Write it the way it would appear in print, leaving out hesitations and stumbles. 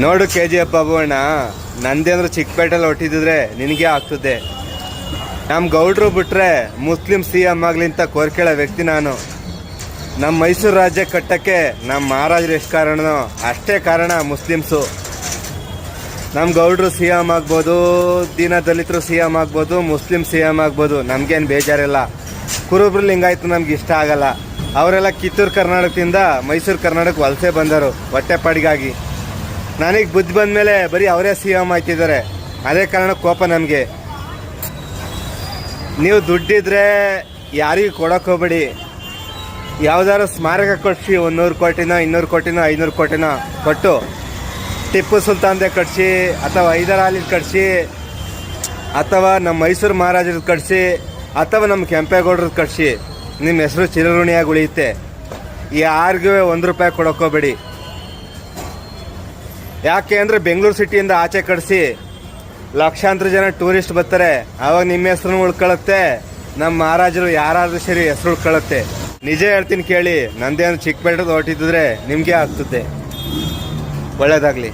ನೋಡು KGF ಬಾಬು ಅಣ್ಣ, ನಂದೇಂದ್ರು ಚಿಕ್ಕಪೇಟೆಲ್ಲಿ ಹೊಟ್ಟಿದ್ರೆ ನಿನಗೆ ಆಗ್ತದೆ. ನಮ್ಮ ಗೌಡ್ರು ಬಿಟ್ರೆ ಮುಸ್ಲಿಂ CM ಆಗಲಿ ಅಂತ ಕೋರ್ಕೇಳೋ ವ್ಯಕ್ತಿ ನಾನು. ನಮ್ಮ ಮೈಸೂರು ರಾಜ್ಯ ಕಟ್ಟಕ್ಕೆ ನಮ್ಮ ಮಹಾರಾಜರು ಎಷ್ಟು ಕಾರಣನೋ ಅಷ್ಟೇ ಕಾರಣ ಮುಸ್ಲಿಮ್ಸು. ನಮ್ಮ ಗೌಡ್ರು CM ಆಗ್ಬೋದು, ದೀನ ದಲಿತರು CM ಆಗ್ಬೋದು, ಮುಸ್ಲಿಂ CM ಆಗ್ಬೋದು, ನಮಗೇನು ಬೇಜಾರಿಲ್ಲ. ಕುರುಬ್ರು ಲಿಂಗಾಯತು ನಮ್ಗೆ ಇಷ್ಟ ಆಗಲ್ಲ. ಅವರೆಲ್ಲ ಕಿತ್ತೂರು ಕರ್ನಾಟಕದಿಂದ ಮೈಸೂರು ಕರ್ನಾಟಕ ವಲಸೆ ಬಂದರು ಹೊಟ್ಟೆಪಾಡಿಗಾಗಿ. ನನಗೆ ಬುದ್ಧಿ ಬಂದ ಮೇಲೆ ಬರೀ ಅವರೇ CM ಆಗ್ತಿದ್ದಾರೆ. ಅದೇ ಕಾರಣ ಕೋಪ ನನಗೆ. ನೀವು ದುಡ್ಡಿದ್ರೆ ಯಾರಿಗೂ ಕೊಡೋಕೆ ಹೋಗ್ಬೇಡಿ. ಯಾವ್ದಾದ್ರು ಸ್ಮಾರಕ ಕಟ್ಸಿ 100 ಕೋಟಿನೋ 200 ಕೋಟಿನೋ 500 ಕೋಟಿನೋ ಕೊಟ್ಟು ಟಿಪ್ಪು ಸುಲ್ತಾನ್ದೇ ಕಟ್ಸಿ, ಅಥವಾ ಹೈದರ್ ಅಲಿದ್ ಕಟ್ಸಿ, ಅಥವಾ ನಮ್ಮ ಮೈಸೂರು ಮಹಾರಾಜರದ್ದು ಕಟ್ಸಿ, ಅಥವಾ ನಮ್ಮ ಕೆಂಪೇಗೌಡರದ್ದು ಕಟ್ಸಿ. ನಿಮ್ಮ ಹೆಸರು ಚಿರಋಣಿಯಾಗಿ ಉಳಿಯುತ್ತೆ. ಯಾರಿಗೂ 1 ರೂಪಾಯಿ ಕೊಡೋಕೆ ಹೋಗ್ಬೇಡಿ. ಯಾಕೆ ಅಂದರೆ ಬೆಂಗಳೂರು ಸಿಟಿಯಿಂದ ಆಚೆ ಕಟ್ಸಿ ಲಕ್ಷಾಂತರ ಜನ ಟೂರಿಸ್ಟ್ ಬರ್ತಾರೆ. ಆವಾಗ ನಿಮ್ಮ ಹೆಸರು ಉಳ್ಕೊಳ್ಳುತ್ತೆ, ನಮ್ಮ ಮಹಾರಾಜರು ಯಾರಾದ್ರೂ ಸರಿ ಹೆಸರು ಉಳ್ಕೊಳ್ಳುತ್ತೆ. ನಿಜ ಹೇಳ್ತೀನಿ ಕೇಳಿ, ನಂದೇನು ಚಿಕ್ಕಪೇಟೆದು ಹೊಟ್ಟಿದ್ರೆ ನಿಮಗೆ ಆಗ್ತದೆ. ಒಳ್ಳೇದಾಗಲಿ.